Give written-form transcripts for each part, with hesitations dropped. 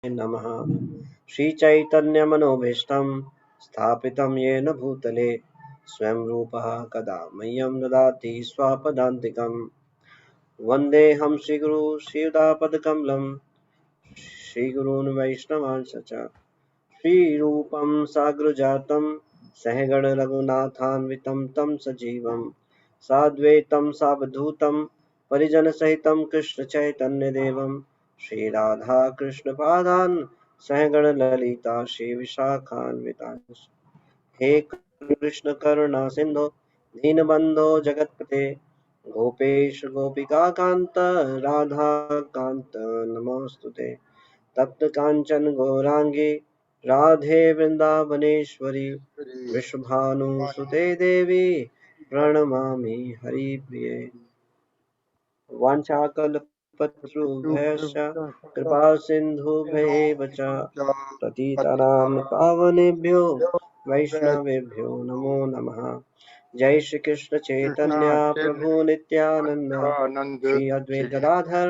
नमः। श्रीचैतन्यमनोभीष्टं स्थापितं येन भूतले स्वयं रूपः कदा मह्यं ददाति स्वापदान्तिकम्। वन्देऽहं श्रीगुरू श्रीयुतापदकमलं श्रीगुरून् वैष्णवांश्च श्रीरूपं साग्रजातं सहगण रघुनाथान्वितं तं सजीवं साद्वैतं सावधूतं परिजनसहितं कृष्ण चैतन्य देवं श्रीराधा कृष्णपादान् सहगण ललिता श्री विशाखान्वितांश्च। हे कृष्ण करुणा सिंधु दीनबंधो जगतपते गोपेश गोपिका कांत राधा कांत नमोस्तुते। तप्त कांचन गौरांगी राधे वृंदावनेश्वरी वृषभानुसुते देवी प्रणमामि हरिप्रिये। वाञ्छाकल्पतरुभ्यश्च कृपा सिन्धुभ्येव च पतितानां पावनेभ्यो वैष्णवेभ्यो नमो नमः। जय श्री कृष्ण चैतन्य प्रभु नित्यानंद नित्यानंद श्री अद्वैत श्री गदाधर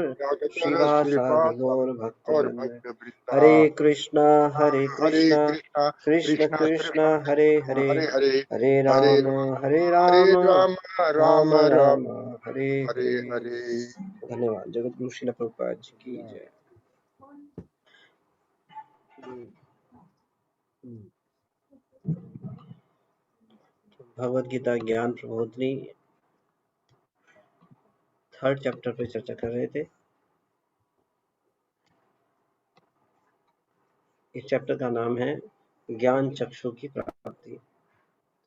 श्रीवासादि गौर और भक्तवृंद। भक्त हरे वृंदा। कृष्णा हरे कृष्णा कृष्णा कृष्ण कृष्णा कृष्णा कृष्णा हरे हरे हरे हरे हरे हरे राम हरे राम राम राम राम राम राम हरे हरे हरे। हरे। धन्यवाद। जगत गुरु श्रील प्रभुपाद जी की जय। भगवद गीता ज्ञान प्रबोधिनी थर्ड चैप्टर पे चर्चा कर रहे थे। इस चैप्टर का नाम है ज्ञान चक्षु की प्राप्ति।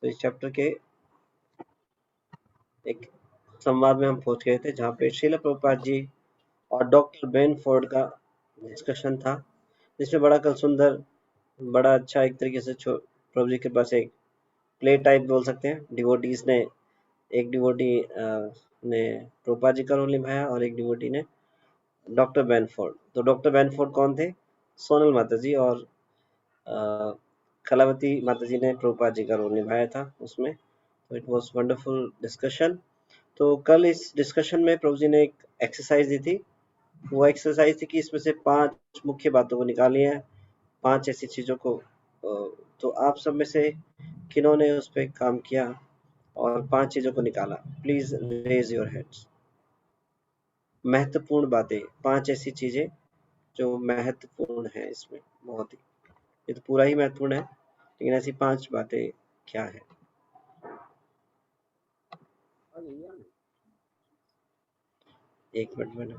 तो इस चैप्टर के एक संवाद में हम पहुंच गए थे जहाँ पे श्रील प्रभुपाद जी और डॉक्टर बेनफोर्ड का डिस्कशन था, जिसमें बड़ा कल सुंदर, बड़ा अच्छा एक तरीके से प्रभु जी के पास एक प्ले टाइप बोल सकते हैं। डिवोटीज ने, एक डिवोटी ने प्रभुपाद जी का रोल निभाया और एक डिवोटी ने डॉक्टर बेनफोर्ड। तो डॉक्टर बेनफोर्ड कौन थे? सोनल माता जी और कलावती माता जी ने प्रभुपाद जी का रोल निभाया था उसमें। तो इट वाज वंडरफुल डिस्कशन। तो कल इस डिस्कशन में प्रभु जी ने एक एक्सरसाइज दी थी। वो एक्सरसाइज थी कि इसमें से 5 मुख्य बातों को निकाली है, 5 ऐसी चीज़ों को। तो आप सब में से किन्होंने उस पर काम किया और 5 चीज़ों को निकाला? Please raise your heads. महत्वपूर्ण बातें, 5 ऐसी चीज़ें जो महत्वपूर्ण है इसमें, बहुत ही, ये तो पूरा ही महत्वपूर्ण है, लेकिन ऐसी 5 बातें क्या है? एक मिनट में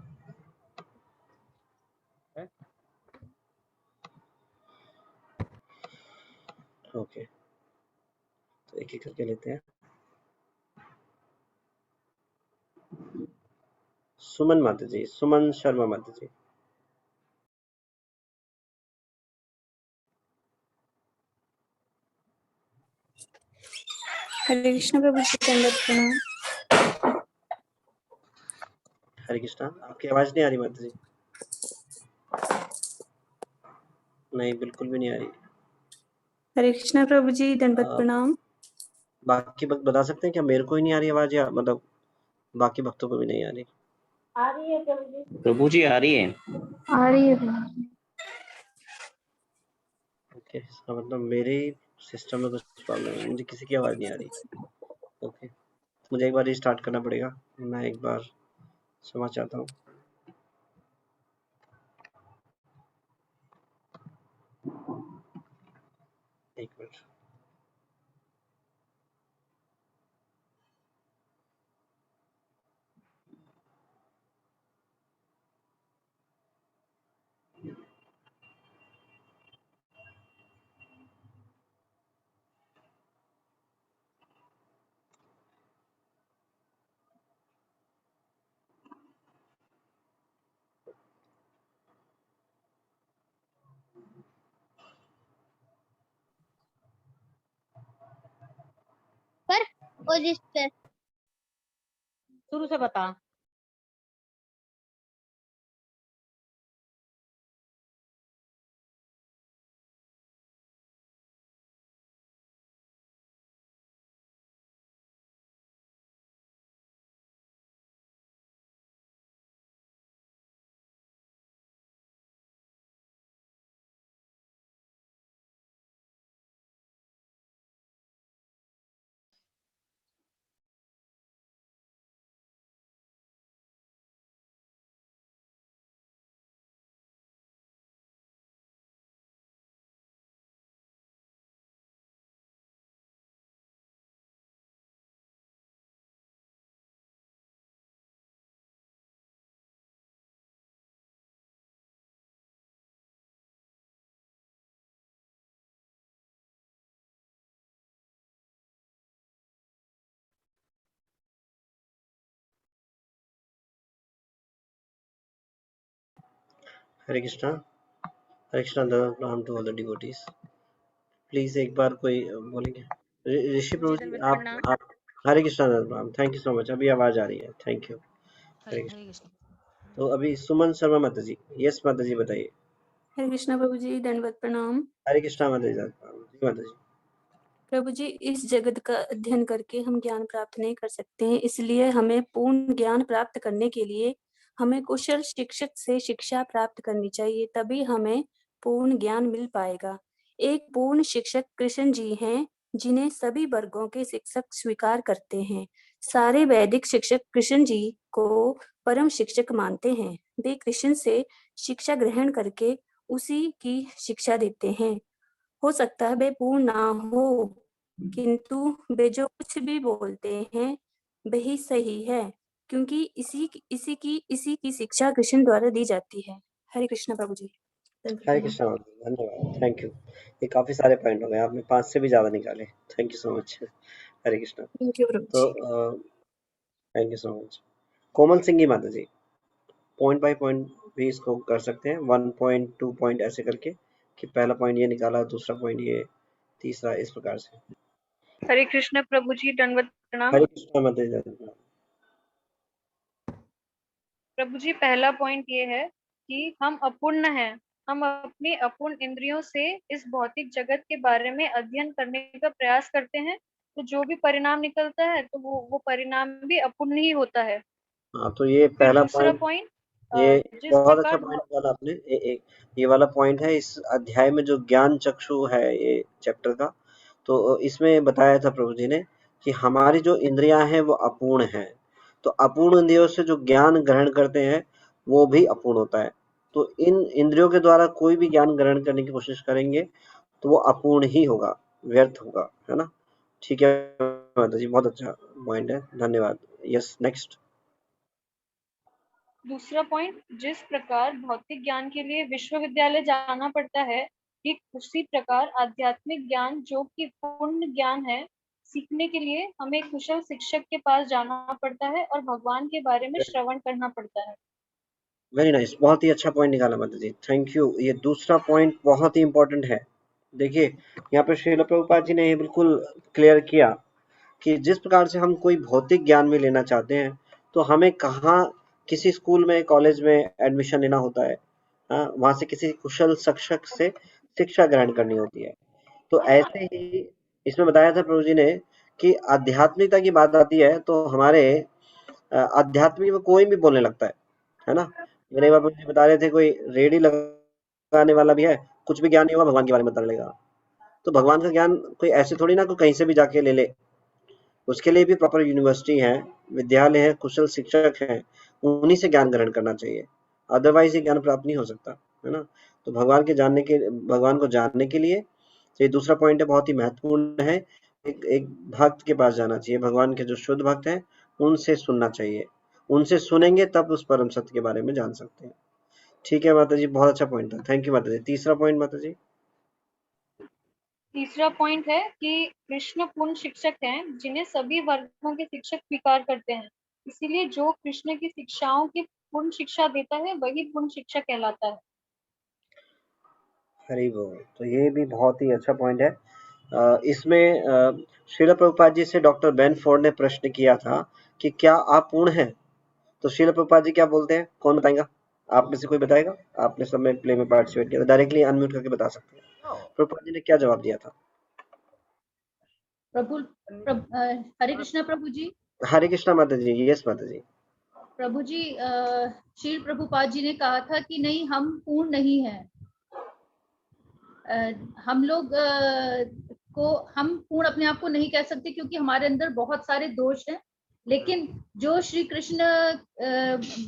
ओके, तो एक एक करके लेते हैं। सुमन माता जी, सुमन शर्मा माता जी। हरे कृष्ण प्रभु जी, दंडवत प्रणाम। हरे कृष्णा। आपकी आवाज नहीं आ रही माता जी। नहीं, बिल्कुल भी नहीं आ रही। हरे कृष्ण प्रभु जी, दंडवत प्रणाम। बाकी भक्त बता सकते हैं क्या मेरे को ही नहीं आ रही आवाज, या मतलब बाकी भक्तों को भी नहीं आ रही? आ रही है प्रभु जी। प्रभु जी आ रही है। आ रही है। ओके, इसका मतलब मेरे सिस्टम में कुछ प्रॉब्लम है, मुझे किसी की आवाज नहीं आ रही। ओके, तो मुझे एक बार रिस्टार्ट करना पड़ेगा। मैं एक बार क्षमा चाहता हूँ। एक मिनट। पर और जिस पे शुरू से बता। हरे कृष्णा प्रणाम to all the devotees. Please एक बार कोई बोलेंगे? ऋषि प्रभु जी दंडवत आप प्रणाम। हरे कृष्णा प्रणाम। Thank you so much. अभी आवाज आ रही है। Thank you. हरे कृष्णा। हरे कृष्ण। तो अभी सुमन शर्मा माता जी। यस माता जी बताइए। हरे कृष्णा प्रभु जी, दंडवत प्रणाम। हरे कृष्णा माता जी। जी माता जी। प्रभु जी, इस जगत का अध्ययन करके हम ज्ञान प्राप्त नहीं कर सकते हैं, इसलिए हमें पूर्ण ज्ञान प्राप्त करने के लिए हमें कुशल शिक्षक से शिक्षा प्राप्त करनी चाहिए, तभी हमें पूर्ण ज्ञान मिल पाएगा। एक पूर्ण शिक्षक कृष्ण जी हैं, जिन्हें सभी वर्गों के शिक्षक स्वीकार करते हैं। सारे वैदिक शिक्षक कृष्ण जी को परम शिक्षक मानते हैं। वे कृष्ण से शिक्षा ग्रहण करके उसी की शिक्षा देते हैं। हो सकता है वे पूर्ण ना हो, किंतु वे जो कुछ भी बोलते हैं वही सही है, क्योंकि इसी की शिक्षा कृष्ण द्वारा दी जाती है। हरे कृष्णा प्रभु जी। हरे कृष्णा माता जी। धन्यवाद। Thank you. ये काफी सारे पॉइंट हो गए। आपने 5 से भी ज्यादा निकाले। Thank you so much. Hare Krishna. Thank you प्रभु तो जी। Thank you so much. Komal Singh माता जी, पॉइंट बाय पॉइंट भी इसको कर सकते हैं। 1 पॉइंट 2 पॉइंट ऐसे करके कि पहला पॉइंट ये निकाला, दूसरा पॉइंट ये, तीसरा, इस प्रकार से। हरे कृष्ण प्रभु जी, दंडवत प्रणाम। हरे कृष्णा माता जी। प्रभु जी, पहला पॉइंट ये है कि हम अपूर्ण हैं। हम अपनी अपूर्ण इंद्रियों से इस भौतिक जगत के बारे में अध्ययन करने का प्रयास करते हैं, तो जो भी परिणाम निकलता है तो वो परिणाम भी अपूर्ण ही होता है। हाँ, तो ये फिर पहला दूसरा पॉइंट, पॉइंट, ये जिस बहुत अच्छा प्रकार पॉइंट निकाला आपने। ये वाला पॉइंट है इस अध्याय में, जो ज्ञान चक्षु है ये चैप्टर का। तो इसमें बताया था प्रभु जी ने कि हमारी जो इंद्रियां हैं वो अपूर्ण हैं। तो अपूर्ण इंद्रियों से जो ज्ञान ग्रहण करते हैं वो भी अपूर्ण होता है। तो इन इंद्रियों के द्वारा कोई भी ज्ञान ग्रहण करने की कोशिश करेंगे तो वो अपूर्ण ही होगा, व्यर्थ होगा, है ना? ठीक है माता जी, बहुत अच्छा पॉइंट है। धन्यवाद। Yes, next. दूसरा पॉइंट, जिस प्रकार भौतिक ज्ञान के लिए विश्वविद्यालय जाना पड़ता है, ठीक उसी प्रकार आध्यात्मिक ज्ञान जो कि पूर्ण ज्ञान है, सीखने के लिए हमें कुशल शिक्षक के पास जाना पड़ता है और भगवान के बारे में श्रवण करना पड़ता है। Very nice. बहुत ही अच्छा पॉइंट निकाला माता जी। Thank you. ये दूसरा पॉइंट बहुत ही इंपॉर्टेंट है। देखिए, यहाँ पे श्रील प्रभुपाद जी ने ये बिल्कुल क्लियर किया कि जिस प्रकार से हम कोई भौतिक ज्ञान भी लेना चाहते हैं तो हमें कहाँ, किसी स्कूल में, कॉलेज में एडमिशन लेना होता है, वहां से किसी कुशल शिक्षक से शिक्षा ग्रहण करनी होती है। तो ऐसे ही इसमें बताया था प्रभु जी ने कि आध्यात्मिकता की बात आती है तो हमारे आध्यात्मिक में कोई भी बोलने लगता है ना? मेरे बाबा जी बता रहे थे, कोई रेडी लगाने वाला भी है, कुछ भी ज्ञान नहीं होगा भगवान के बारे में बताने लगेगा। तो भगवान का ज्ञान कोई ऐसे थोड़ी ना कोई कहीं से भी जाके ले ले। उसके लिए भी प्रॉपर यूनिवर्सिटी है, विद्यालय है, कुशल शिक्षक हैं, उन्हीं से ज्ञान ग्रहण करना चाहिए। अदरवाइज ये ज्ञान प्राप्त नहीं हो सकता, है ना? तो भगवान को जानने के लिए, तो ये दूसरा पॉइंट है, बहुत ही महत्वपूर्ण है। एक भक्त के पास जाना चाहिए, भगवान के जो शुद्ध भक्त हैं उनसे सुनना चाहिए। उनसे सुनेंगे तब उस परम सत्य के बारे में जान सकते हैं। ठीक है माता जी, बहुत अच्छा पॉइंट था। थैंक यू माता जी। तीसरा पॉइंट माता जी। तीसरा पॉइंट है कि कृष्ण पूर्ण शिक्षक हैं, जिन्हें सभी वर्गों के शिक्षक स्वीकार करते हैं। इसीलिए जो कृष्ण की शिक्षाओं की पूर्ण शिक्षा देता है वही पूर्ण शिक्षक कहलाता है। हरि बोल। तो ये भी बहुत ही अच्छा पॉइंट है। इसमें श्रील प्रभुपाद जी से डॉक्टर बेनफोर्ड ने प्रश्न किया था कि क्या आप पूर्ण हैं? तो श्रील प्रभुपाद जी क्या बोलते हैं? कौन बताएगा? आप में से कोई बताएगा? आपने सब में प्ले में पार्टिसिपेट किया, डायरेक्टली अनम्यूट करके बता सकते हैं। प्रभुपाद जी ने क्या जवाब दिया था? हरे कृष्णा प्रभु जी। हरे कृष्णा माता जी। यस माता जी। प्रभु जी, श्री प्रभुपाद जी ने कहा था कि नहीं, हम पूर्ण नहीं हैं। हम लोग हम पूर्ण अपने आप को नहीं कह सकते, क्योंकि हमारे अंदर बहुत सारे दोष हैं। लेकिन जो श्री कृष्ण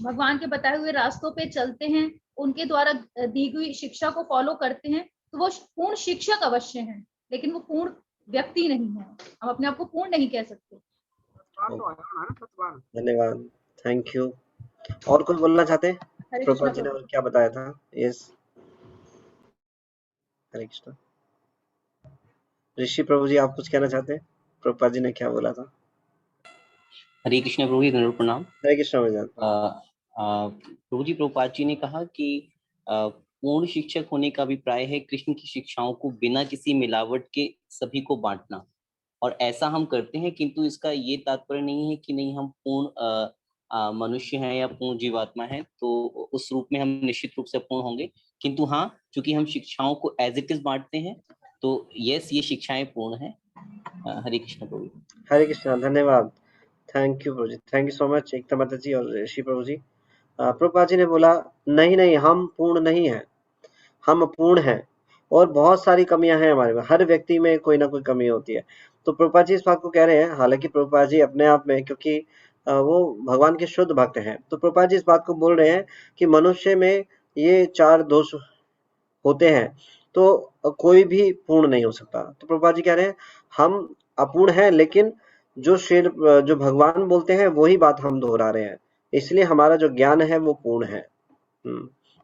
भगवान के बताए हुए रास्तों पे चलते हैं, उनके द्वारा दी गई शिक्षा को फॉलो करते हैं, तो वो पूर्ण शिक्षक अवश्य हैं, लेकिन वो पूर्ण व्यक्ति नहीं है। हम अपने आप को पूर्ण नहीं कह सकते। धन्यवाद। Thank you. और कोई बोलना चाहते हैं? हरे कृष्णा प्रभुपाद जी ने प्रभु। और क्या बताया था? यस, हरे कृष्णा। ऋषि प्रभु जी, आप कुछ कहना चाहते हैं? प्रभुपाद जी ने क्या बोला था? हरे कृष्ण प्रभु जी, दंडवत प्रणाम। हरे कृष्णा। प्रभु जी, प्रभुपाद जी ने कहा कि पूर्ण शिक्षक होने का अभिप्राय है कृष्ण की शिक्षाओं को बिना किसी मिलावट के सभी को बांटना, और ऐसा हम करते हैं, किंतु इसका ये तात्पर्य नहीं है कि नहीं हम पूर्ण मनुष्य हैं या पूर्ण जीवात्मा हैं, तो उस रूप में हम निश्चित रूप से पूर्ण होंगे। किंतु हाँ, चूंकि हम शिक्षाओं को एज इट इज बांटते हैं, तो यस, ये शिक्षाएं पूर्ण हैं। हरे कृष्ण प्रभु। हरे कृष्णा, धन्यवाद। थैंक यू प्रभु जी, thank you so much Ekta माता जी और ऋषि प्रभु जी। प्रभुपाद जी ने बोला नहीं, हम पूर्ण नहीं हैं, हम अपूर्ण हैं और बहुत सारी कमियां हैं हमारे में, हर व्यक्ति में कोई ना कोई कमी होती है। तो प्रभुपाद जी इस बात को कह रहे हैं, हालांकि प्रभुपाद जी अपने आप में, क्योंकि वो भगवान के शुद्ध भक्त हैं, तो प्रभुपाद जी इस बात को बोल रहे हैं कि मनुष्य में ये 4 दोष होते हैं, तो कोई भी पूर्ण नहीं हो सकता। तो प्रभुपाद जी कह रहे हैं हम अपूर्ण हैं, लेकिन जो भगवान बोलते हैं वही बात हम दोहरा रहे हैं, इसलिए हमारा जो ज्ञान है वो पूर्ण है।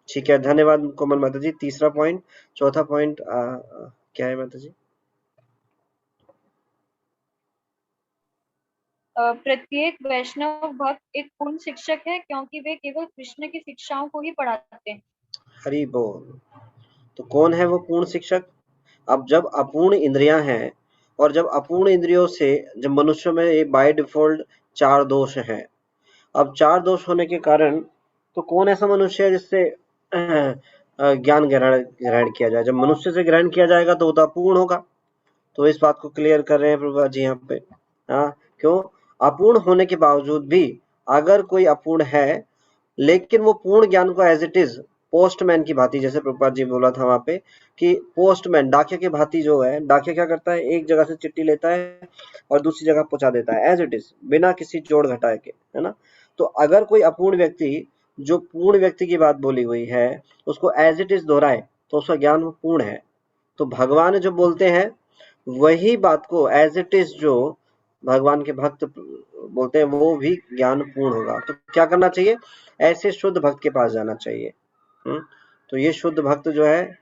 ठीक है, धन्यवाद कोमल माता जी। तीसरा पॉइंट, चौथा पॉइंट क्या है माता जी? प्रत्येक वैष्णव भक्त एक पूर्ण शिक्षक है, क्योंकि वे केवल कृष्ण की शिक्षाओं को ही पढ़ाते हैं। हरि बोल। तो कौन है वो पूर्ण शिक्षक? अब जब अपूर्ण इंद्रियां हैं और जब अपूर्ण इंद्रियों से जब मनुष्य में ये बाय डिफॉल्ट 4 दोष हैं, अब 4 दोष होने के कारण तो कौन ऐसा मनुष्य है जिससे ज्ञान ग्रहण किया जाए? जब मनुष्य से ग्रहण किया जाएगा तो वो तो अपूर्ण होगा। तो इस बात को क्लियर कर रहे हैं प्रभुपाद जी यहाँ पे। क्यों? अपूर्ण होने के बावजूद भी अगर कोई अपूर्ण है, लेकिन वो पूर्ण ज्ञान को एज इट इज पोस्टमैन की भांति, जैसे प्रभुपाद जी बोला था वहां पे कि पोस्टमैन डाकिया की भांति जो है, डाकिया क्या करता है, एक जगह से चिट्ठी लेता है और दूसरी जगह पहुंचा देता है एज इट इज, बिना किसी जोड़ घटाए के, है ना। तो अगर कोई अपूर्ण व्यक्ति जो पूर्ण व्यक्ति की बात बोली हुई है उसको एज इट इज दोहराए तो उसका ज्ञान वो पूर्ण है। तो भगवान जो बोलते हैं वही बात को एज इट इज जो भगवान के भक्त बोलते हैं वो भी ज्ञान पूर्ण होगा। तो क्या करना चाहिए? ऐसे शुद्ध भक्त के पास जाना चाहिए। तो ये शुद्ध भक्त जो है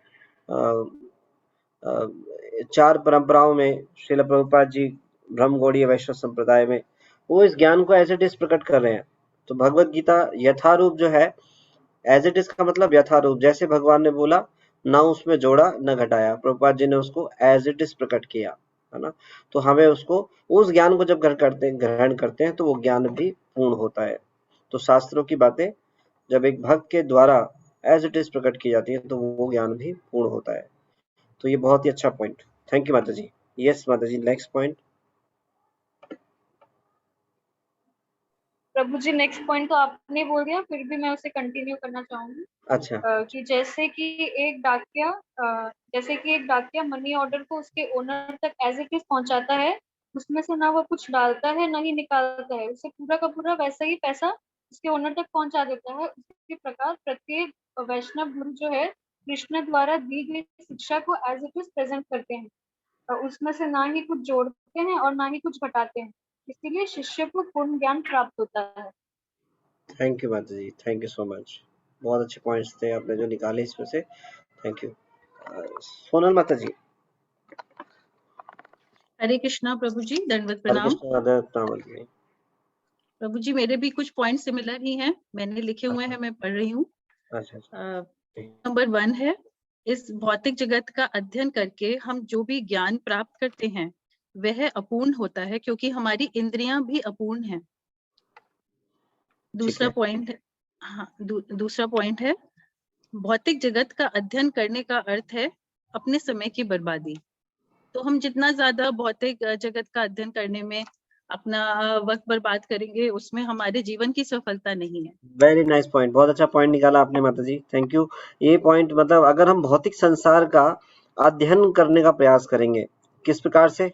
4 परंपराओं में श्रील प्रभुपाद जी ब्रह्म गौड़ीय वैष्णव संप्रदाय में वो इस ज्ञान को एज इट इज प्रकट कर रहे हैं। तो भगवत गीता यथारूप जो है, एज इट इज का मतलब यथारूप, जैसे भगवान ने बोला, ना उसमें जोड़ा न घटाया, प्रभुपाद जी ने उसको एज इट इज प्रकट किया, है ना। तो हमें उसको, उस ज्ञान को जब ग्रहण करते हैं तो वो ज्ञान भी पूर्ण होता है। तो शास्त्रों की बातें जब एक भक्त के द्वारा एज इट इज प्रकट की जाती है तो वो ज्ञान भी पूर्ण होता है। तो ये बहुत ही अच्छा पॉइंट। थैंक यू माता जी। यस माता जी, नेक्स्ट पॉइंट। प्रभु जी, नेक्स्ट पॉइंट तो आपने बोल दिया, फिर भी मैं उसे कंटिन्यू करना चाहूंगी। अच्छा। कि जैसे कि एक डाकिया मनी ऑर्डर को उसके ओनर तक एज इट इज पहुंचाता है, उसमें से ना वो कुछ डालता है ना ही निकालता है, उसे पूरा का पूरा वैसा ही पैसा उसके ओनर तक पहुंचा देता है। उसी प्रकार प्रत्येक वैष्णव गुरु जो है कृष्ण द्वारा दी गई शिक्षा को एज इट इज प्रेजेंट करते हैं, उसमें से ना ही कुछ जोड़ते हैं और ना ही कुछ घटाते हैं, इसीलिए शिष्य को पूर्ण ज्ञान प्राप्त होता है। थैंक यू माता जी, थैंक यू सो मच। बहुत अच्छे पॉइंट्स थे आपने जो निकाले इसमें से, थैंक यू। सोनल माता जी। हरे कृष्णा प्रभु जी, दंडवत हरे प्रणाम। कृष्ण। प्रभु जी, मेरे भी कुछ पॉइंट सिमिलर ही हैं, मैंने लिखे हुए हैं, मैं पढ़ रही हूँ। अच्छा। नंबर 1 है, इस भौतिक जगत का अध्ययन करके हम जो भी ज्ञान प्राप्त करते हैं वह अपूर्ण होता है, क्योंकि हमारी इंद्रियां भी अपूर्ण हैं। दूसरा पॉइंट, हाँ, दूसरा पॉइंट है, भौतिक जगत का अध्ययन करने का अर्थ है अपने समय की बर्बादी। तो हम जितना ज्यादा भौतिक जगत का अध्ययन करने में अपना वक्त बर्बाद करेंगे, उसमें हमारे जीवन की सफलता नहीं है। वेरी नाइस पॉइंट, बहुत अच्छा पॉइंट निकाला आपने माता जी, थैंक यू। ये पॉइंट मतलब अगर हम भौतिक संसार का अध्ययन करने का प्रयास करेंगे, किस प्रकार से,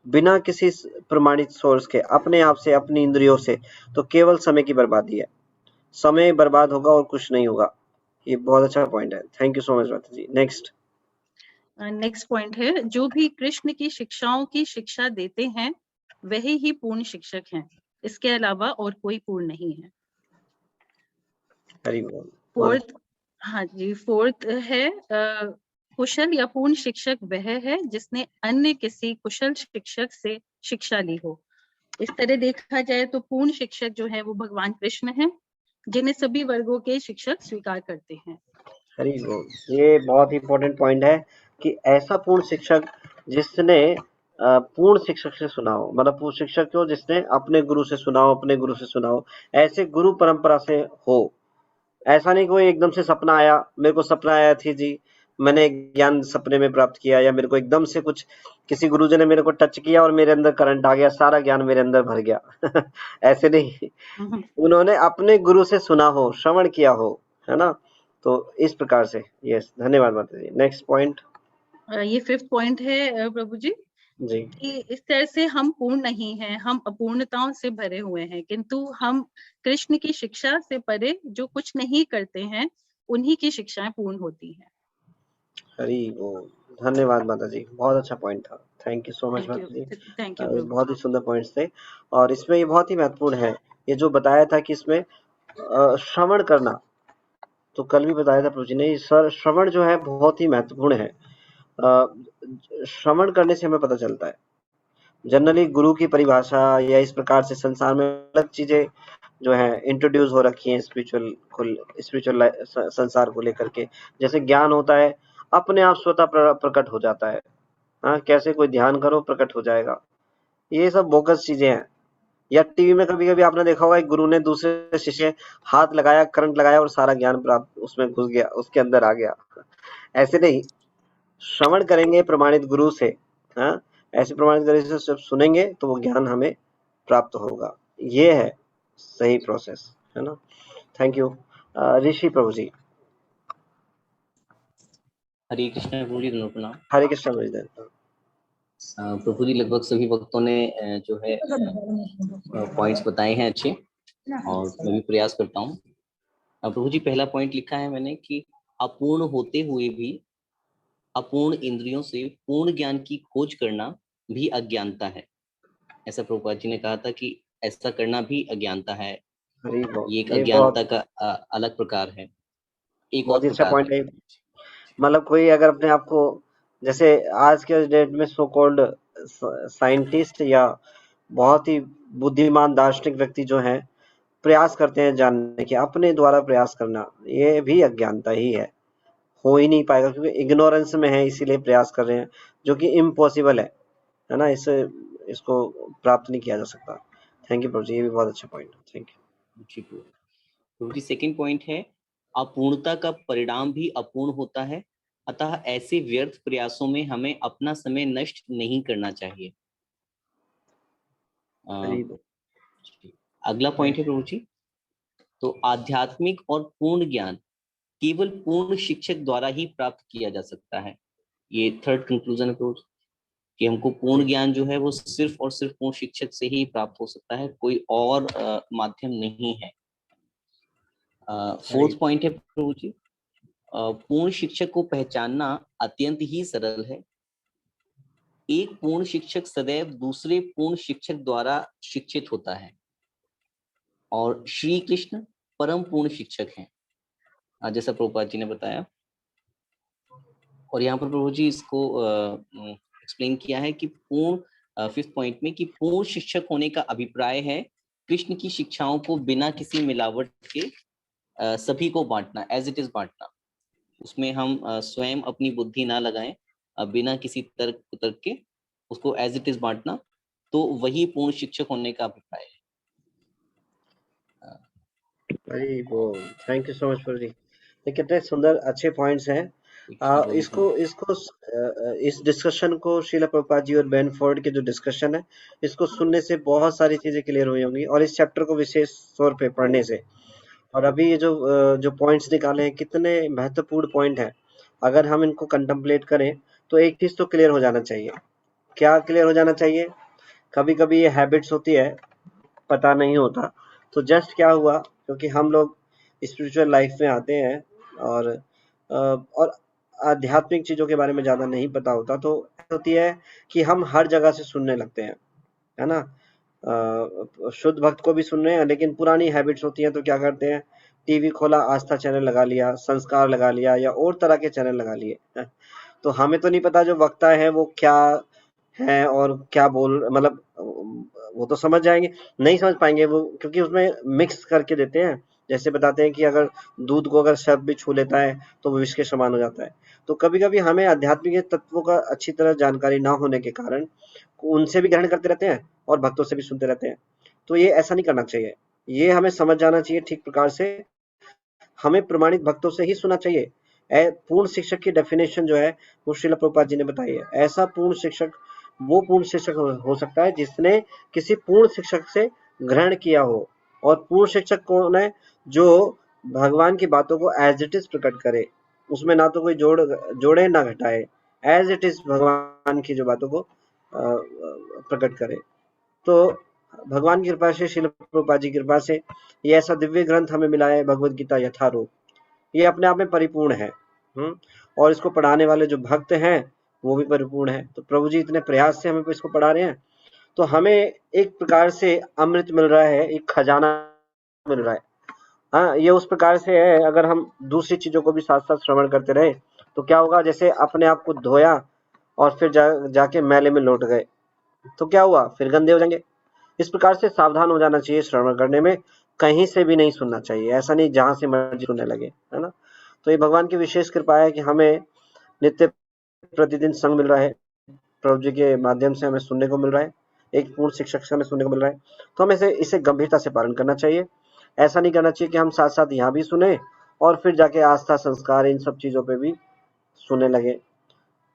बिना किसी प्रमाणित सोर्स के, अपने आप से, अपनी इंद्रियों से, तो केवल समय की बर्बादी है, समय बर्बाद होगा और कुछ नहीं होगा। ये बहुत अच्छा पॉइंट है, थैंक यू सो मच माता जी। नेक्स्ट पॉइंट है, जो भी कृष्ण की शिक्षाओं की शिक्षा देते हैं वही ही पूर्ण शिक्षक हैं, इसके अलावा और कोई पूर्ण नहीं है। हरि बोल। फोर्थ, हाँ जी, फोर्थ है, कुशल या पूर्ण शिक्षक वह है जिसने अन्य किसी कुशल शिक्षक से शिक्षा ली हो। इस तरह देखा जाए तो पूर्ण शिक्षक जो है वो भगवान कृष्ण हैं, जिन्हें सभी वर्गों के शिक्षक स्वीकार करते हैं। हरी बोल। ये बहुत ही इंपॉर्टेंट पॉइंट है कि ऐसा पूर्ण शिक्षक जिसने पूर्ण शिक्षक से सुना हो, मतलब पूर्ण शिक्षक क्यों, जिसने अपने गुरु से सुना हो, अपने गुरु से सुना हो, ऐसे गुरु परंपरा से हो। ऐसा नहीं कोई एकदम से सपना आया, मेरे को सपना आया थी जी, मैंने ज्ञान सपने में प्राप्त किया, या मेरे को एकदम से कुछ किसी गुरुजी ने मेरे को टच किया और मेरे अंदर करंट आ गया, सारा ज्ञान मेरे अंदर भर गया। ऐसे नहीं, उन्होंने अपने गुरु से सुना हो, श्रवण किया हो, है ना। तो इस प्रकार से। यस, धन्यवाद माता जी। Next point. ये 5th पॉइंट है प्रभु जी जी कि इस तरह से हम पूर्ण नहीं हैं, हम अपूर्णताओं से भरे हुए हैं, किंतु हम कृष्ण की शिक्षा से परे जो कुछ नहीं करते हैं उन्हीं की शिक्षाएं पूर्ण होती हैं। हरी बोल। धन्यवाद माता जी, बहुत अच्छा पॉइंट था। Thank you so much thank माता जी। यू, थैंक यू प्रभु। बहुत ही सुंदर पॉइंट्स थे, और इसमें ये बहुत ही महत्वपूर्ण है, ये जो बताया था कि इसमें श्रवण करना, तो कल भी बताया था प्रभु जी ने, सर श्रवण जो है बहुत ही महत्वपूर्ण है। श्रवण करने से हमें पता चलता है। जनरली गुरु की परिभाषा या इस प्रकार से संसार में अलग चीजें जो है इंट्रोड्यूस हो रखी हैं स्पिरिचुअल संसार को लेकर के। जैसे ज्ञान होता है अपने आप स्वतः प्रकट हो जाता है, हाँ, कैसे कोई ध्यान करो प्रकट हो जाएगा, ये सब बोगस चीजें हैं। या टीवी में कभी कभी आपने देखा होगा एक गुरु ने दूसरे शिष्य हाथ लगाया, करंट लगाया और सारा ज्ञान प्राप्त उसमें घुस गया, उसके अंदर आ गया। ऐसे नहीं, श्रवण करेंगे प्रमाणित गुरु से, हाँ, ऐसे प्रमाणित गुरु से जब सुनेंगे तो वो ज्ञान हमें प्राप्त होगा। ये है सही प्रोसेस, है ना। Thank you. ऋषि प्रभु जी। हरे कृष्ण प्रभु जी, दोनों प्रणाम। हरे कृष्ण प्रभु जी। प्रभु जी, लगभग सभी भक्तों ने जो है पॉइंट्स बताए हैं अच्छे, और मैं भी प्रयास करता हूँ। प्रभु जी, पहला पॉइंट लिखा है मैंने कि अपूर्ण होते हुए भी अपूर्ण इंद्रियों से पूर्ण ज्ञान की खोज करना भी अज्ञानता है। ऐसा प्रभुपाद जी ने कहा था कि ऐसा करना भी अज्ञानता है। ये एक अज्ञानता का अलग प्रकार है, एक और बहुत ही अच्छा प्रकार पॉइंट है। मतलब कोई अगर अपने आप को, जैसे आज के डेट में सो कॉल्ड साइंटिस्ट या बहुत ही बुद्धिमान दार्शनिक व्यक्ति जो हैं, प्रयास करते हैं जानने के, अपने द्वारा प्रयास करना, ये भी अज्ञानता ही है। हो ही नहीं पाएगा क्योंकि इग्नोरेंस में है, इसीलिए प्रयास कर रहे हैं, जो कि इम्पॉसिबल है ना। इसको प्राप्त नहीं किया जा सकता। थैंक यू प्रभु जी, ये भी बहुत अच्छा पॉइंट है। Thank you. ठीक है प्रभु जी। सेकंड पॉइंट है अपूर्णता का परिणाम भी अपूर्ण होता है, अतः ऐसे व्यर्थ प्रयासों में हमें अपना समय नष्ट नहीं करना चाहिए। अगला पॉइंट है प्रभु जी, तो आध्यात्मिक और पूर्ण ज्ञान केवल पूर्ण शिक्षक द्वारा ही प्राप्त किया जा सकता है। ये थर्ड कंक्लूजन है प्रभु जी, कि हमको पूर्ण ज्ञान जो है वो सिर्फ और सिर्फ पूर्ण शिक्षक से ही प्राप्त हो सकता है, कोई और माध्यम नहीं है। फोर्थ पॉइंट है प्रभु जी, पूर्ण शिक्षक को पहचानना अत्यंत ही सरल है। एक पूर्ण शिक्षक सदैव दूसरे पूर्ण शिक्षक द्वारा शिक्षित होता है, और श्री कृष्ण परम पूर्ण शिक्षक हैं, जैसा प्रभुपाद जी ने बताया। और यहाँ पर प्रभु जी इसको एक्सप्लेन किया है कि पूर्ण 5th पॉइंट में कि पूर्ण शिक्षक होने का अभिप्राय है कृष्ण की शिक्षाओं को बिना किसी मिलावट के सभी को बांटना, एज इट इज बांटना। उसमें हम स्वयं अपनी बुद्धि ना लगाएं, बिना किसी तर्क के उसको एज इट इज बांटना, तो वही पूर्ण शिक्षक होने का अभिप्राय है। थैंक यू सो मच प्रभु जी। ये कितने सुंदर अच्छे पॉइंट्स हैं। इसको इस डिस्कशन को श्रील प्रभुपाद जी और बेन फोर्ड के जो डिस्कशन है, इसको सुनने से बहुत सारी चीजें क्लियर हुई होंगी, और इस चैप्टर को विशेष तौर पे पढ़ने से। और अभी ये जो पॉइंट्स निकाले हैं, कितने महत्वपूर्ण पॉइंट हैं। अगर हम इनको कंटेम्पलेट करें तो एक चीज तो क्लियर हो जाना चाहिए। क्या क्लियर हो जाना चाहिए? कभी कभी ये हैबिट्स होती है, पता नहीं होता। तो जस्ट क्या हुआ, क्योंकि हम लोग स्पिरिचुअल लाइफ में आते हैं और आध्यात्मिक चीजों के बारे में ज्यादा नहीं पता होता, तो होती है कि हम हर जगह से सुनने लगते हैं, है ना। शुद्ध भक्त को भी सुन रहे हैं, लेकिन पुरानी हैबिट्स होती हैं तो क्या करते हैं, टीवी खोला, आस्था चैनल लगा लिया, संस्कार लगा लिया, या और तरह के चैनल लगा लिए। तो हमें तो नहीं पता जो वक्ता है वो क्या है और क्या बोल, मतलब वो तो समझ जाएंगे, नहीं समझ पाएंगे वो, क्योंकि उसमें मिक्स करके देते हैं। जैसे बताते हैं कि अगर दूध को अगर सर्प भी छू लेता है तो वो विष के समान हो जाता है। तो कभी-कभी हमें आध्यात्मिक तत्वों का अच्छी तरह जानकारी ना होने के कारण उनसे भी ग्रहण करते रहते हैं और भक्तों से भी सुनते रहते हैं। तो ये ऐसा नहीं करना चाहिए। ये हमें समझ जाना चाहिए ठीक प्रकार से, हमें प्रमाणित भक्तों से ही सुनना चाहिए। पूर्ण शिक्षक की डेफिनेशन जो है वो श्रील प्रभुपाद जी ने बताई है। ऐसा पूर्ण शिक्षक वो पूर्ण शिक्षक हो सकता है जिसने किसी पूर्ण शिक्षक से ग्रहण किया हो। और पूर्ण शिक्षक कौन है? जो भगवान की बातों को एज इट इज प्रकट करे, उसमें ना तो कोई जोड़े ना घटाए, एज इट इज भगवान की जो बातों को प्रकट करे। तो भगवान की कृपा से, श्रील प्रभुपाद जी की कृपा से ये ऐसा दिव्य ग्रंथ हमें मिला है, भगवद गीता यथारूप। ये अपने आप में परिपूर्ण है। और इसको पढ़ाने वाले जो भक्त हैं वो भी परिपूर्ण है। तो प्रभु जी इतने प्रयास से हमें इसको पढ़ा रहे हैं, तो हमें एक प्रकार से अमृत मिल रहा है, एक खजाना मिल रहा है। हाँ, ये उस प्रकार से है, अगर हम दूसरी चीजों को भी साथ साथ श्रवण करते रहे तो क्या होगा, जैसे अपने आप को धोया और फिर जाके मेले में लौट गए तो क्या हुआ, फिर गंदे हो जाएंगे। इस प्रकार से सावधान हो जाना चाहिए श्रवण करने में, कहीं से भी नहीं सुनना चाहिए, ऐसा नहीं जहां से मर्जी सुनने लगे, है ना। तो ये भगवान की विशेष कृपा है कि हमें नित्य प्रतिदिन संग मिल रहा है, प्रभु जी के माध्यम से हमें सुनने को मिल रहा है, एक पूर्ण शिक्षक से हमें सुनने को मिल रहा है। तो हमें इसे गंभीरता से पालन करना चाहिए। ऐसा नहीं करना चाहिए कि हम साथ साथ यहाँ भी सुने और फिर जाके आस्था, संस्कार, इन सब चीजों पे भी सुनने लगे।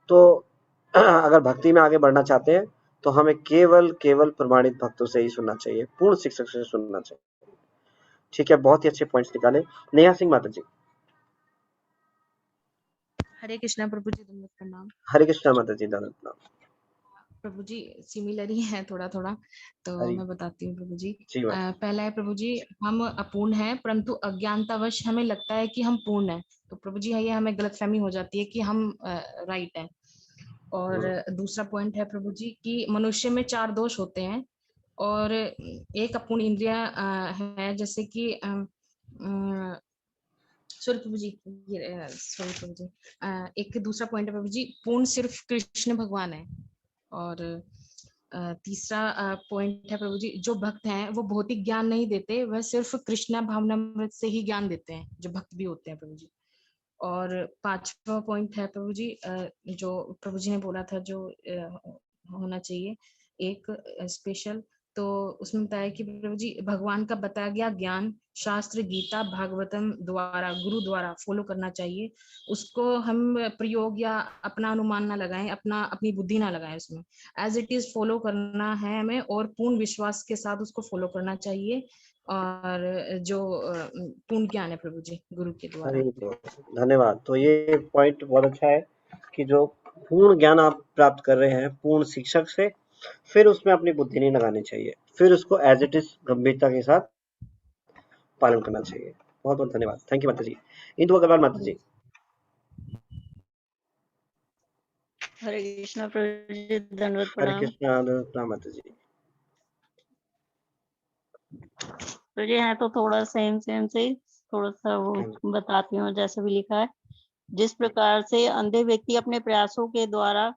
तो अगर भक्ति में आगे बढ़ना चाहते हैं तो हमें केवल प्रमाणित भक्तों से ही सुनना चाहिए, पूर्ण शिक्षक से सुनना चाहिए। ठीक है, बहुत ही अच्छे पॉइंट्स निकाले। नेहा सिंह माता जी। हरे कृष्णा प्रभु जी, दंडवत प्रणाम। हरे कृष्णा माता जी, दंडवत प्रणाम। प्रभु जी सिमिलर ही है थोड़ा थोड़ा, तो मैं बताती हूँ प्रभु जी। पहला है प्रभु जी, हम अपूर्ण हैं परंतु अज्ञानतावश हमें लगता है कि हम पूर्ण हैं। तो प्रभु जी ये हमें गलतफहमी हो जाती है कि हम राइट हैं। और दूसरा पॉइंट है प्रभु जी कि मनुष्य में 4 दोष होते हैं और एक अपूर्ण इंद्रिया है, जैसे कि सॉरी प्रभु जी, सॉरी प्रभु जी। एक दूसरा पॉइंट है प्रभु जी, पूर्ण सिर्फ कृष्ण भगवान है। और तीसरा पॉइंट है प्रभु जी, जो भक्त हैं वो भौतिक ज्ञान नहीं देते, वह सिर्फ कृष्णा भावनामृत से ही ज्ञान देते हैं, जो भक्त भी होते हैं प्रभु जी। और 5वां पॉइंट है प्रभु जी, जो प्रभु जी ने बोला था जो होना चाहिए एक स्पेशल, तो उसमें बताया कि प्रभु जी भगवान का बताया गया ज्ञान शास्त्र, गीता, भागवतम द्वारा, गुरु द्वारा फॉलो करना चाहिए। उसको हम प्रयोग या अपना अनुमान ना लगाएं, अपनी बुद्धि ना लगाएं, उसमें एज इट इज फॉलो करना है हमें और पूर्ण विश्वास के साथ उसको फॉलो करना चाहिए। और जो पूर्ण ज्ञान है प्रभु जी गुरु के द्वारा। धन्यवाद। तो ये पॉइंट बहुत अच्छा है कि जो पूर्ण ज्ञान आप प्राप्त कर रहे हैं पूर्ण शिक्षक से, फिर उसमें अपनी बुद्धि नहीं लगानी चाहिए, फिर उसको एज इट इज गंभीरता के साथ पालन करना चाहिए। बहुत बहुत धन्यवाद। थैंक यू माता जी। इंदु अग्रवाल माता जी। हरे कृष्णा प्रभु जी, दंडवत हरे प्रणाम। कृष्णा, दंडवत प्रणाम माता जी। तो ये है तो थोड़ा सेम से थोड़ा सा वो बताती हूँ, जैसे भी लिखा है। जिस प्रकार से अंधे व्यक्ति अपने प्रयासों के द्वारा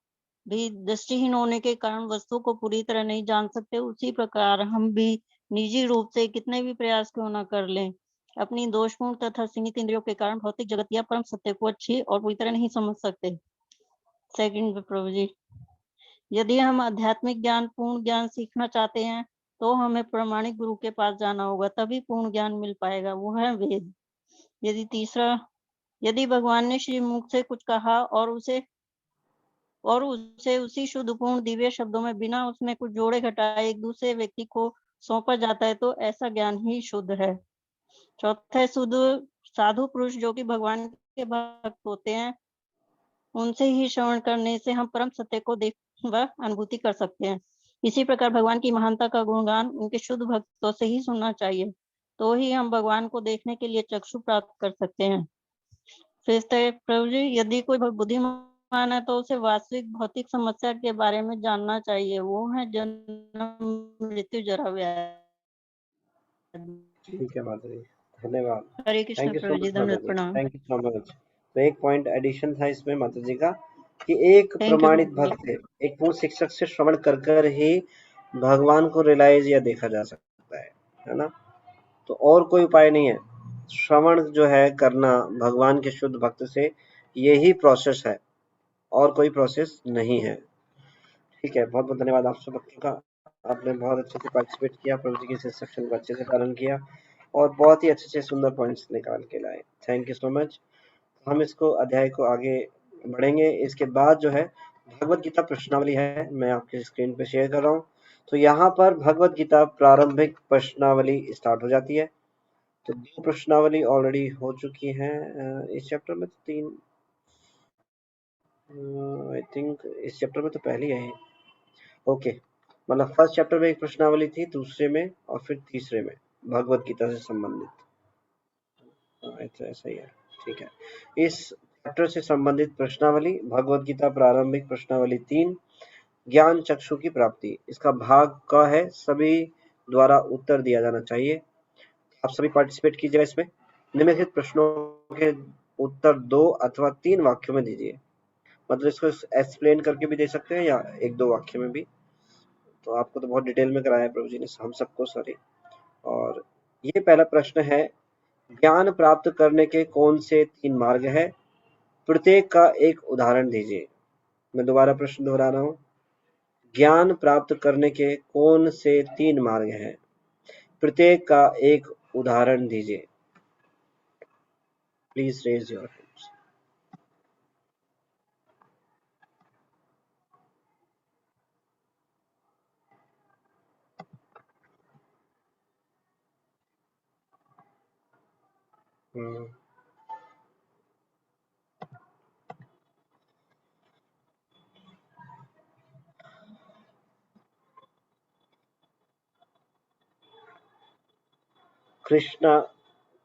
भी दृष्टिहीन होने के कारण वस्तु को पूरी तरह नहीं जान सकते, उसी प्रकार हम भी निजी रूप से कितने भी प्रयास क्यों न कर लें, अपनी दोषपूर्ण तथा सीमित इंद्रियों के कारण भौतिक जगत या परम सत्य को अच्छी और पूरी तरह नहीं समझ सकते। सेकंड प्रभु जी, यदि हम आध्यात्मिक ज्ञान, पूर्ण ज्ञान सीखना चाहते हैं तो हमें प्रमाणिक गुरु के पास जाना होगा, तभी पूर्ण ज्ञान मिल पाएगा, वो है वेद। यदि भगवान ने श्रीमुख से कुछ कहा और उसे उसी शुद्ध पूर्ण दिव्य शब्दों में बिना उसमें कुछ जोड़े घटाए एक दूसरे व्यक्ति को सौंपा जाता है तो ऐसा ज्ञान ही शुद्ध है। चौथा है शुद्ध साधु पुरुष जो कि भगवान के भक्त होते हैं, उनसे ही श्रवण करने से हम परम सत्य को देख व अनुभूति कर सकते हैं। इसी प्रकार भगवान की महानता का गुणगान उनके शुद्ध भक्तों से ही सुनना चाहिए, तो ही हम भगवान को देखने के लिए चक्षु प्राप्त कर सकते हैं। फिर प्रभु जी, यदि कोई बुद्धिमान है तो उसे वास्तविक भौतिक समस्या के बारे में जानना चाहिए, वो है जन्म मृत्यु जरा व्याधि। ठीक है माता जी, धन्यवाद। हरे कृष्ण प्रभु जी, दंडवत प्रणाम। Thank you so much. तो एक पॉइंट एडिशन था इसमें माता जी का कि एक प्रमाणित भक्त है, एक पूर्ण शिक्षक से श्रवण कर ही भगवान को रियलाइज या देखा जा सकता है ना। तो और कोई उपाय नहीं है, श्रवण जो है करना भगवान के शुद्ध भक्त से, यही प्रोसेस है और कोई प्रोसेस नहीं है। ठीक है, बहुत बहुत धन्यवाद आप सब बच्चों का, आपने बहुत अच्छे से पार्टिसिपेट किया, प्रभु जी के इस इंस्ट्रक्शन को अच्छे से पालन किया और बहुत ही अच्छे से सुंदर पॉइंट्स निकाल के लाए। Thank you so much. हम इसको अध्याय को आगे बढ़ेंगे। इसके बाद जो है भगवत गीता प्रश्नावली है, मैं आपके स्क्रीन पे शेयर कर रहा हूँ। तो यहाँ पर भगवत गीता प्रारंभिक प्रश्नावली स्टार्ट हो जाती है। तो 2 प्रश्नावली ऑलरेडी हो चुकी हैं इस चैप्टर में, तो 3 आई थिंक इस चैप्टर में तो पहली है। ओके, मतलब फर्स्ट चैप्टर में एक प्रश्नावली थी, दूसरे में और फिर तीसरे में भगवत गीता से संबंधित। ऐसा ही है, ठीक है। इस चैप्टर से संबंधित प्रश्नावली भगवत गीता प्रारंभिक प्रश्नावली 3 ज्ञान चक्षु की प्राप्ति, इसका भाग क है, सभी द्वारा उत्तर दिया जाना चाहिए। आप सभी पार्टिसिपेट कीजिएगा इसमें। निम्नलिखित प्रश्नों के उत्तर 2 अथवा 3 वाक्यों में दीजिए। मतलब इसको एक्सप्लेन करके भी दे सकते हैं या 1-2 वाक्य में भी। तो आपको तो बहुत डिटेल में कराया है प्रभु जी ने, हम सबको सॉरी। और ये पहला प्रश्न है, ज्ञान प्राप्त करने के कौन से 3 मार्ग है? प्रत्येक का एक उदाहरण दीजिए। मैं दोबारा प्रश्न दोहरा रहा हूँ, ज्ञान प्राप्त करने के कौन से 3 मार्ग हैं? प्रत्येक का एक उदाहरण दीजिए। Please raise your hands.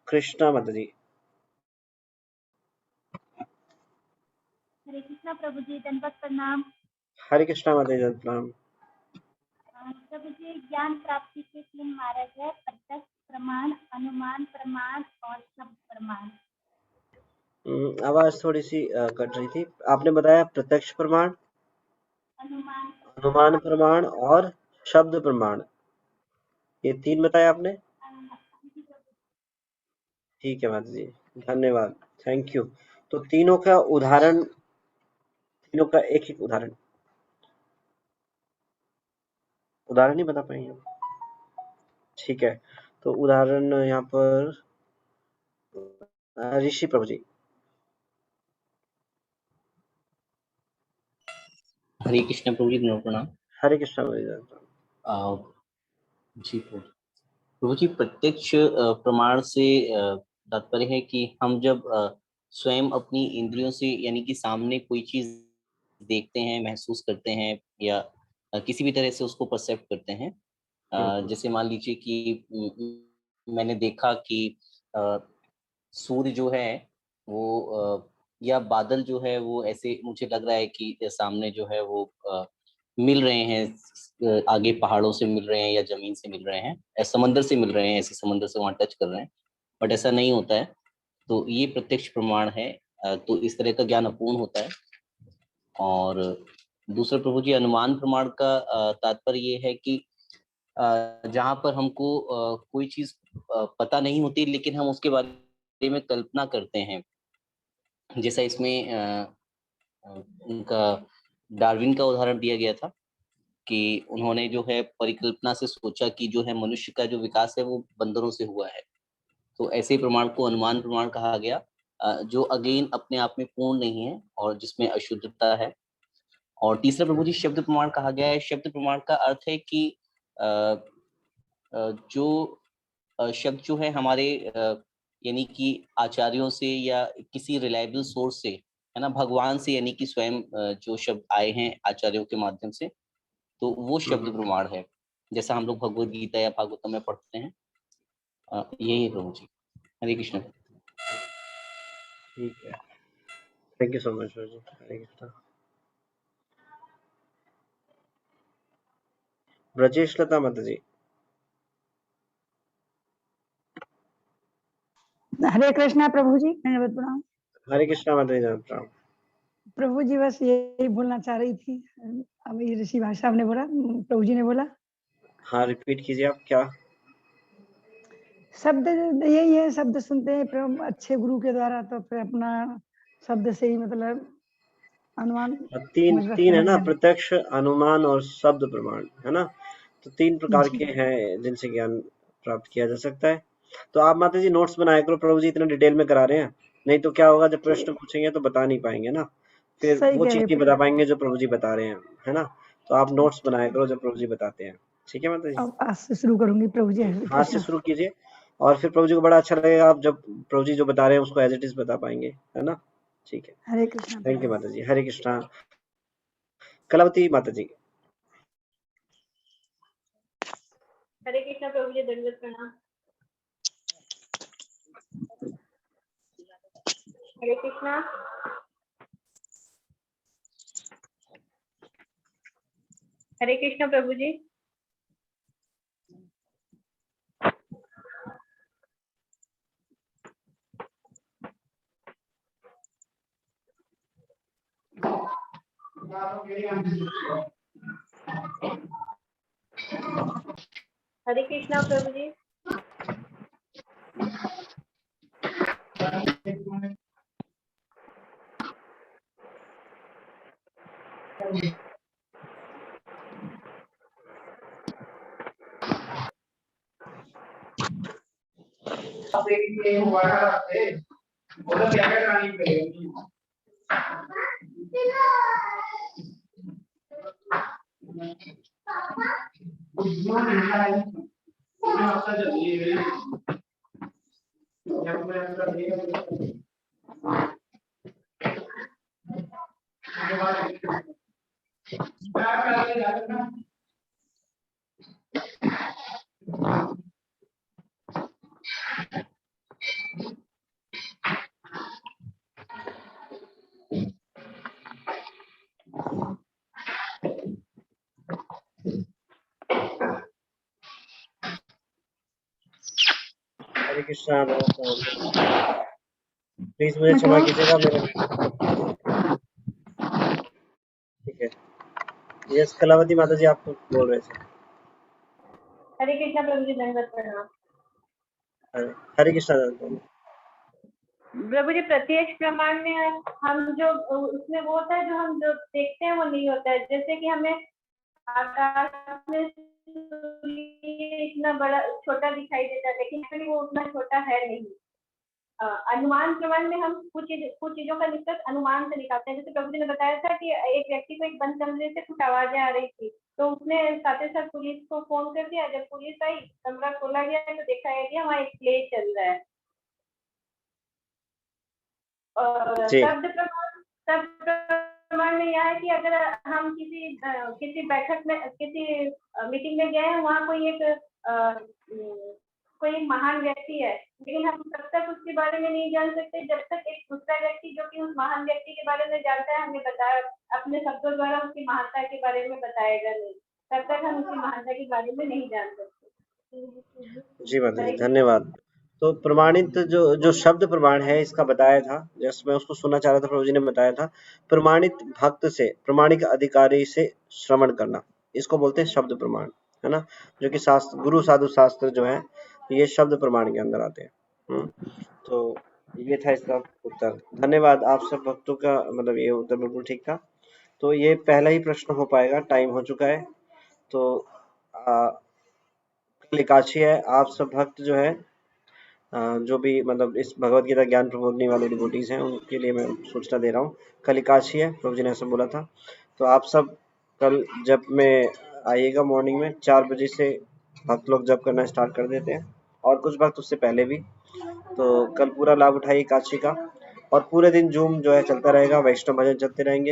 Krishna माता जी। हरे कृष्णा प्रभु जी, दंडवत प्रणाम। हरे कृष्णा माता जी, प्रणाम। प्रभु जी, ज्ञान प्राप्ति के 3 मार्ग है, प्रत्यक्ष प्रमाण, अनुमान प्रमाण और शब्द प्रमाण। आवाज थोड़ी सी कट रही थी। आपने बताया प्रत्यक्ष प्रमाण, अनुमान प्रमाण और शब्द प्रमाण, ये 3 बताया आपने। ठीक है माता जी, धन्यवाद, थैंक यू। तो तीनों का उदाहरण, तीनों का एक उदाहरण नहीं बता पाएंगे। ठीक है, तो उदाहरण यहाँ पर ऋषि प्रभु जी। हरे कृष्ण प्रभु जी, प्रणाम। हरे कृष्ण प्रभु जी प्रभु जी, प्रत्यक्ष प्रमाण से तात्पर्य है कि हम जब स्वयं अपनी इंद्रियों से, यानी कि सामने कोई चीज देखते हैं, महसूस करते हैं या किसी भी तरह से उसको परसेप्ट करते हैं। जैसे मान लीजिए कि मैंने देखा कि सूर्य जो है वो या बादल जो है वो ऐसे मुझे लग रहा है कि सामने जो है वो मिल रहे हैं, आगे पहाड़ों से मिल रहे हैं या जमीन से मिल रहे हैं, समंदर से मिल रहे हैं, ऐसे समंदर से वहां टच कर रहे हैं, बट ऐसा नहीं होता है। तो ये प्रत्यक्ष प्रमाण है। तो इस तरह का ज्ञान अपूर्ण होता है। और दूसरा प्रभु जी, अनुमान प्रमाण का तात्पर्य ये है कि जहाँ पर हमको कोई चीज पता नहीं होती, लेकिन हम उसके बारे में कल्पना करते हैं। जैसा इसमें उनका डार्विन का उदाहरण दिया गया था कि उन्होंने जो है परिकल्पना से सोचा कि जो है मनुष्य का जो विकास है वो बंदरों से हुआ है। तो ऐसे प्रमाण को अनुमान प्रमाण कहा गया, जो अगेन अपने आप में पूर्ण नहीं है और जिसमें अशुद्धता है। और तीसरा प्रभु जी, शब्द प्रमाण कहा गया है। शब्द प्रमाण का अर्थ है कि जो शब्द जो है हमारे यानी कि आचार्यों से या किसी रिलायबल सोर्स से, है ना, भगवान से, यानी कि स्वयं जो शब्द आए हैं आचार्यों के माध्यम से, तो वो शब्द प्रमाण है, जैसा हम लोग भगवत गीता या भागवतम में पढ़ते हैं। यही है प्रभु जी। हरे कृष्ण। ठीक है, थैंक यू सो मच प्रभु जी। हरे कृष्ण। ब्रजेश लता माता जी। हरे कृष्णा प्रभु जी, दंडवत प्रणाम। हरे कृष्णा माता जी, प्रणाम। प्रभु जी, बस यही बोलना चाह रही थी। अभी ऋषि भाई साहब ने बोला, प्रभु जी ने बोला। हाँ, रिपीट कीजिए आप। क्या? शब्द यही है, शब्द सुनते हैं फिर अच्छे गुरु के द्वारा, तो फिर अपना शब्द से ही मतलब अनुमान तीन समझ तीन है ना, ज्ञान। प्रत्यक्ष, अनुमान और शब्द प्रमाण, है ना। तो 3 प्रकार जी। के हैं जिनसे ज्ञान प्राप्त किया जा सकता है। तो आप माता जी नोट्स बनाया करो, प्रभु जी इतना डिटेल में करा रहे हैं, नहीं तो क्या होगा जब प्रश्न पूछेंगे तो बता नहीं पाएंगे ना, फिर सही वो कह चीज रहे नहीं प्रभु। बता पाएंगे जो प्रभु जी बता रहे हैं, है ना। तो आप नोट्स बनाया करो जब प्रभु जी बताते हैं, ठीक है माता जी। अब आज से शुरू करूंगी प्रभु जी। हरे आज से कृष्णा। शुरू कीजिए, और फिर प्रभु जी को बड़ा अच्छा लगेगा आप जब प्रभु जी जो बता रहे हैं उसको एज इट इज बता पाएंगे, है ना। ठीक है, हरे कृष्णा थैंक यू प्रभु। माता जी। हरे कृष्णा। कलावती माता जी। हरे कृष्णा प्रभु जी, दंडवत प्रणाम। हरे कृष्णा। हरे कृष्णा प्रभु जी। हरे कृष्णा प्रभु जी। हरे कृष्णा। प्लीज मुझे क्षमा कीजिएगा मेरे, ठीक है। यस कलावती माता जी, आप कुछ बोल रहे थे। हरे कृष्णा प्रभु जी, दंडवत प्रणाम। हरे कृष्णा। प्रभु जी, प्रत्यक्ष प्रमाण में हम जो उसमें वो होता है जो हम जो देखते हैं वो नहीं होता है। जैसे कि हमें आकाश में इतना बड़ा छोटा दिखाई देता है, लेकिन एक्चुअली वो उतना छोटा है नहीं। अनुमान प्रमाण में हम कुछ चीजों का निष्कर्ष अनुमान से निकालते हैं। जैसे प्रभु जी ने बताया था कि एक व्यक्ति को एक बंद कमरे से कुछ आवाजें आ रही थी, तो उसने साथ ही साथ पुलिस को फोन कर दिया। जब पुलिस आई, कमरा खोला गया तो देखा गया कि वहाँ एक प्ले चल रहा है। और जी। शब्द प्रमाण में यह है कि अगर हम किसी बैठक में, किसी मीटिंग में गए हैं, वहाँ कोई महान व्यक्ति है, लेकिन हम तब तक उसके बारे में नहीं जान सकते जब तक एक दूसरा व्यक्ति जो कि उस महान व्यक्ति के बारे में जानता है हमें बताया, अपने शब्दों द्वारा उसकी महानता के बारे में बताएगा नहीं, तब तक हम उसकी महानता के बारे में नहीं जान सकते। जी माता जी, धन्यवाद। तो प्रमाणित जो शब्द प्रमाण है इसका बताया था, जस्ट मैं उसको सुनना चाह रहा था, प्रभु जी ने बताया था प्रमाणित भक्त से, प्रमाणिक अधिकारी से श्रवण करना, इसको बोलते हैं शब्द प्रमाण, है ना। जो कि शास्त्र, गुरु साधु शास्त्र जो है ये शब्द प्रमाण के अंदर आते हैं। तो ये था इसका उत्तर। धन्यवाद। आप सब भक्तों का मतलब ये उत्तर बिल्कुल ठीक था। तो ये पहला ही प्रश्न हो पाएगा, टाइम हो चुका है। तो कल एकादशी है, आप सब भक्त जो है जो भी मतलब इस भगवत गीता ज्ञान प्रबोधनी वाले डिवोटीज हैं उनके लिए मैं सूचना दे रहा हूँ, कल एकादशी है, प्रभु जी ने ऐसा बोला था। तो आप सब कल जप में आइएगा, मॉर्निंग में 4 बजे से भक्त लोग जप करना स्टार्ट कर देते हैं, और कुछ भक्त उससे पहले भी। तो कल पूरा लाभ उठाइए एकादशी का, और पूरे दिन जूम जो है चलता रहेगा, वैष्णव भजन चलते रहेंगे।